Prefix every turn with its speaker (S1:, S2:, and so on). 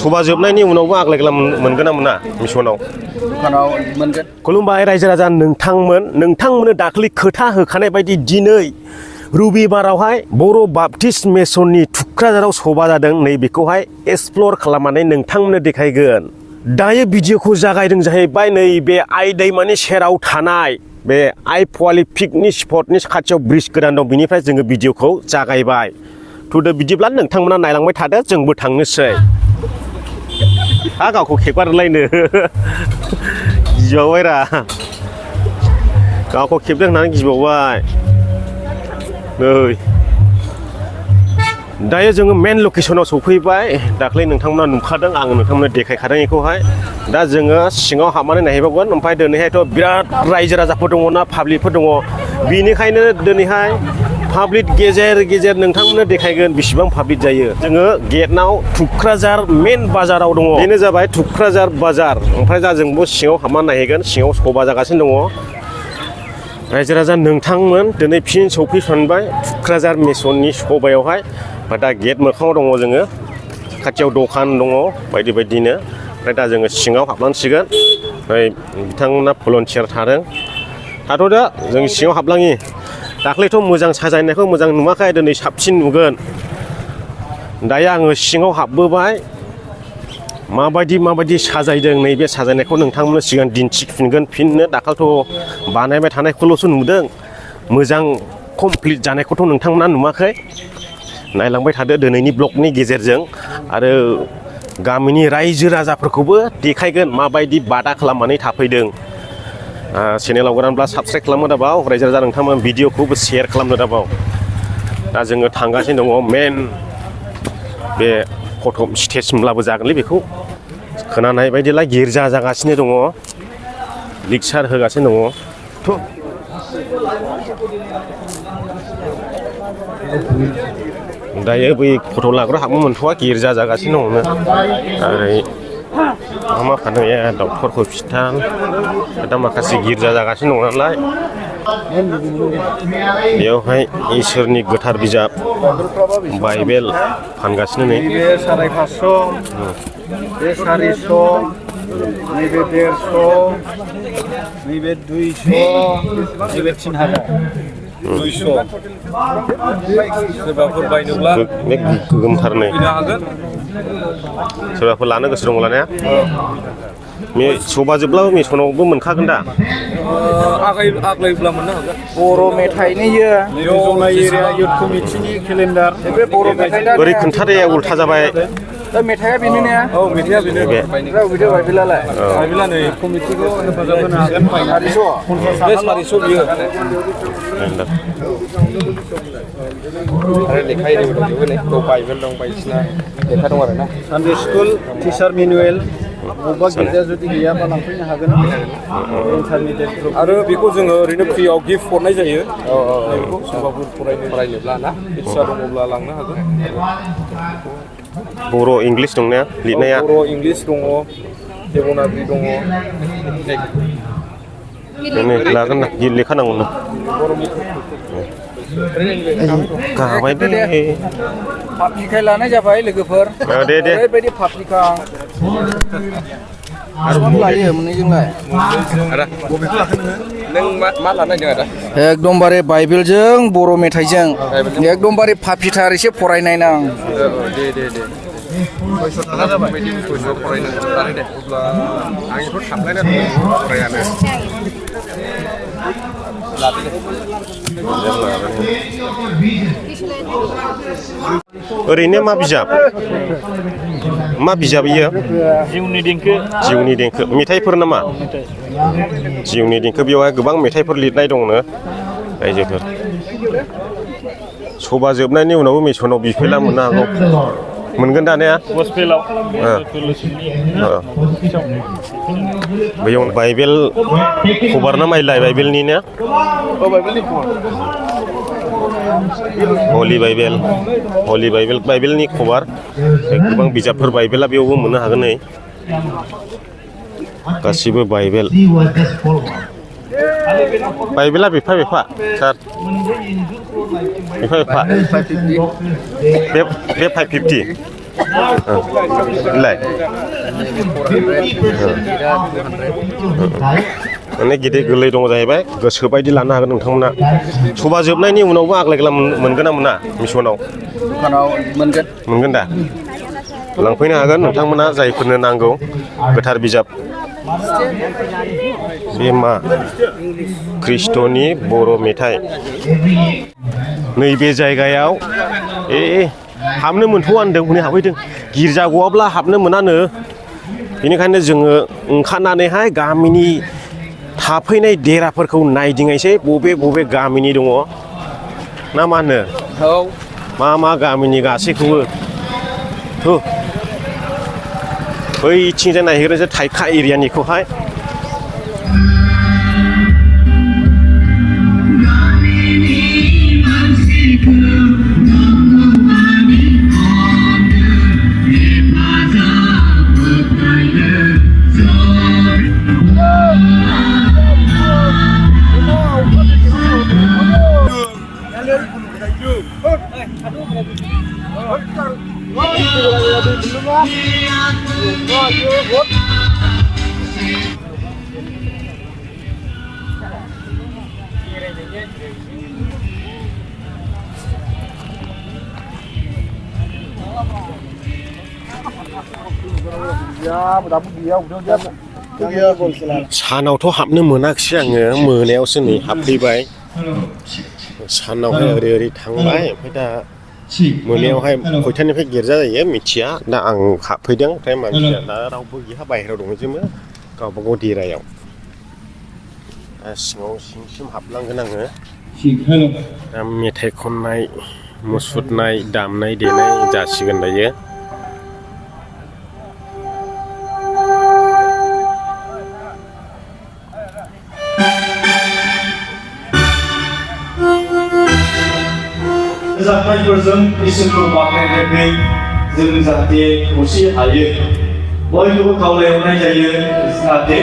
S1: सभा जोबनायनि उनावबो आग्लायग्ला मोनगोन ना मोना मिसनाव
S2: दखानाव मोनगोन
S1: खुलुमबाय रायजो राजा नोंथांमोननो दाख्लै खोथा होखानाय बायदि दिनै रबिबारावहाय बर' बाप्टिस्ट मिसननि थुक्राझाराव सभा जादों नैबेखौहाय एक्सप्लर खालामनानै नोंथांमोननो देखायगोन दायो भिडिअखौ जागायदों जाहैबाय नैबे आइ दैमानि सेराव थानाय बे आइ पवालि पिकनिक स्पटनि खाथियाव ब्रिज गोदान दं बिनिफ्राय जोङो भिडिअखौ जागायबाय थुदो बिदिब्ला नोंथांमोना नायलांबाय थादो जोंबो थांनोसै हा गावखौ खेबगारलायनो गिबावबाय रा गावखौ खेबदों होननानै गिबावबाय नै दायो जोङो मेन लकेसनाव सफैबाय दाख्लै नोंथांमोना नुखादों आङो नोंथांमोननो देखायखादों बेखौहाय दा जोङो सिङाव हाबनानै नायहैबावगोन ओमफ्राय दिनैहायथ' बिराद रायजो राजाफोर दङ ना पाब्लिकफोर दङ बिनिखायनो दिनैहाय पाब्लिक गेजेर नोंथांमोननो देखायगोन बेसेबां पाब्लिक जायो जोङो गेटनाव थुक्राझार मेन बाजाराव दङ बेनो जाबाय थुक्राझार बाजार ओमफ्राय दा जोंबो सिङाव हाबनानै नायहैगोन सिङाव सभा जागासिनो दङ रायजो राजा नोंथांमोन दिनै फिन सौफैफिनबाय थुक्राझार मिसननि सभायावहाय दा गेट मोखाङाव दङ जोङो खाथियाव दखान दङ बायदि बायदिनो ओमफ्राय दा जोङो सिङाव हाबलांसिगोन ओमफ्राय बिथांमोना भलन्टियार थादों थाथ'दो जों सिङाव हाबलाङि दाख्लैथ' मोजां साजायनायखौ मोजां नुवाखै दिनै साबसिन नुगोन दायो आङो सिङाव हाबबोबाय माबायदि साजायदों नैबे साजायनायखौ नोंथांमोननो सिगां दिन्थिफिनगोन फिननो दाखालिथ' बानायबाय थानायखौल'सो नुदों मोजां कमप्लिट जानायखौथ' नोंथांमोना नुवाखै नायलांबाय थादो दिनैनि ब्लगनि गेजेरजों आरो गामिनि रायजो राजाफोरखौबो देखायगोन माबायदि बादा खालामनानै थाफैदों चेनेलाव गोदानब्ला साबस्क्राइब खालामनो दाबाव रायजो राजा नोंथांमोन भिडिअखौबो शेयार खालामनो दाबाव दा जोङो थांगासिनो दङ मेन बे फट' स्टेज होनब्लाबो जागोनलै बेखौ खोनानाय बायदिला गिर्जा जागासिनो दङ लेक्सार होगासिनो दङ दायो बै फट' लाग्रा हाबनो मोनथ'वा गिर्जा जागासिनो दङ ओरै मा खालामो डक्टर हस्पिटाल दा माखासे गिर्जा जागासिनो दङ नालाय बेयावहाय इसोरनि गोथार बिजाब बाइबेल फानगासिनो नै
S2: बे 550 बे 400 नैबे 150 नैबे 200 नैबे 3000 200 सोरबाफोर बायनोब्ला
S1: गोगोमथारनै सोरबाफोर लानो गोसो दङ लानाया सभा जोबब्लाबो मिसनावबो मोनखागोन दा
S2: आग्लायोब्ला मोननो हागोन बर' मेथाइनि जौनाय एरिया इउथ कमिटिनि केलेन्डार बे बर' मेथाइ
S1: बोरै खोन्थादे उल्था जाबाय
S2: दा मेथाइआ बेनो ने औ मेथाइआ बेनो बे भिडिअ बाइबेलालाय बाइबेला नै कमिटिखौ हेफाजाब होनो हागोन 450 बियो आरो लेखा एरिबो दंजोबो नै बाइबेल दं बायदिसिना लेखा दं आरो ना सानडे स्कुल टिचार मेनुवेल बबेबा गिर्जाया जुदि गैयाबा लांफैनो हागोन इन्टारमिडियेट आरो बेखौ जोङो ओरैनो फ्रियाव गिफ्ट हरनाय जायो बेखौ सोरबाफोर फरायनोब्ला ना इच्छा दङब्ला लांनो हागोन
S1: बर' इंलिस दंना लिरनाया
S2: बर' इंलिस दङ देबनागिरि दङ
S1: लागोन ना लेखा नांगौ ना गाबाय दे
S2: पाब्लिकाय लानाय जाबाय लोगोफोर
S1: दे
S2: ओरैबायदि पाब्लिका आरो लायो मोननैजोंलाय नों मा लानाय दं आदा एकदमबारे बाइबेलजों बर' मेथाइजों एकदमबारे पाब्लिटार एसे फरायनाय नां दे 600 थाखा जाबाय 600 फरायनो लानाय दे अब्ला आंथ' थांलायना दङ फरायानो
S1: ओरैनो मा बिजाब इयो
S3: जिउनि देंखो
S1: मेथाइफोर नामा जिउनि देंखो बेवहाय गोबां मेथाइफोर लिरनाय दंनो रायजोफोर सभा जोबनायनि उनावबो मिसनाव बिफैला मोननो हागौ मोनगोन दानिया बेयाव बाइबेल खबर ना माइलाय बाइबेलनि ना हलि बाइबेलनि खबर गोबां बिजाबफोर बाइबेला बेयावबो मोननो हागोन नै गासिबो बाइबेल बाइबेला बिफा सार बिफा बे 550 बिलाय माने गिदिर गोरलै दङ जाहैबाय गोसो बायदि लानो हागोन नोंथांमोना सभा जोबनायनि उनावबो आग्लायग्ला मोनगोन ना मोना मिसनाव
S2: दखानाव
S1: मोनगोन दा लांफैनो हागोन नोंथांमोना जायफोरनो नांगौ गोथार बिजाब बे मा ख्रिस्ट'नि बर' मेथाइ नैबे जायगायाव हाबनो मोनथ'आ होनदों हनै हाबहैदों गिर्जा गवाब्ला हाबनो मोनानो बेनिखायनो जोङो ओंखारनानैहाय गामिनि थाफैनाय देराफोरखौ नायदिङायसै बबे बबे गामिनि दङ ना मा होनो मा गामिनि गासैखौबो बैथिंजाय नायहैग्रोसै थाइखा एरियानिखौहाय सानावथ' हाबनो मोनाखिसै आङो मोनायावसो नै हाबफैबाय सानावहाय ओरै थांबाय ओमफ्राय दा मोनायावहाय खयथानिफ्राय गिर्जा जायो मिथिया दा आं हाबफैदों ओमफ्राय मानसिया दा रावबो गैया बाहेरायाव दंजोबो गावबागाव देरायाव दा सिङाव सिंसिम हाबलांगोन आङो दा मेथाइ खननाय मुसुरनाय दामनाय देनाय जासिगोन दायो
S4: रोजाबनायफोरजों इसोरखौ बाख्नायनानै जों जाहाथे खौसे हायो बयखौबो खावलायहरनाय जायो जाहाथे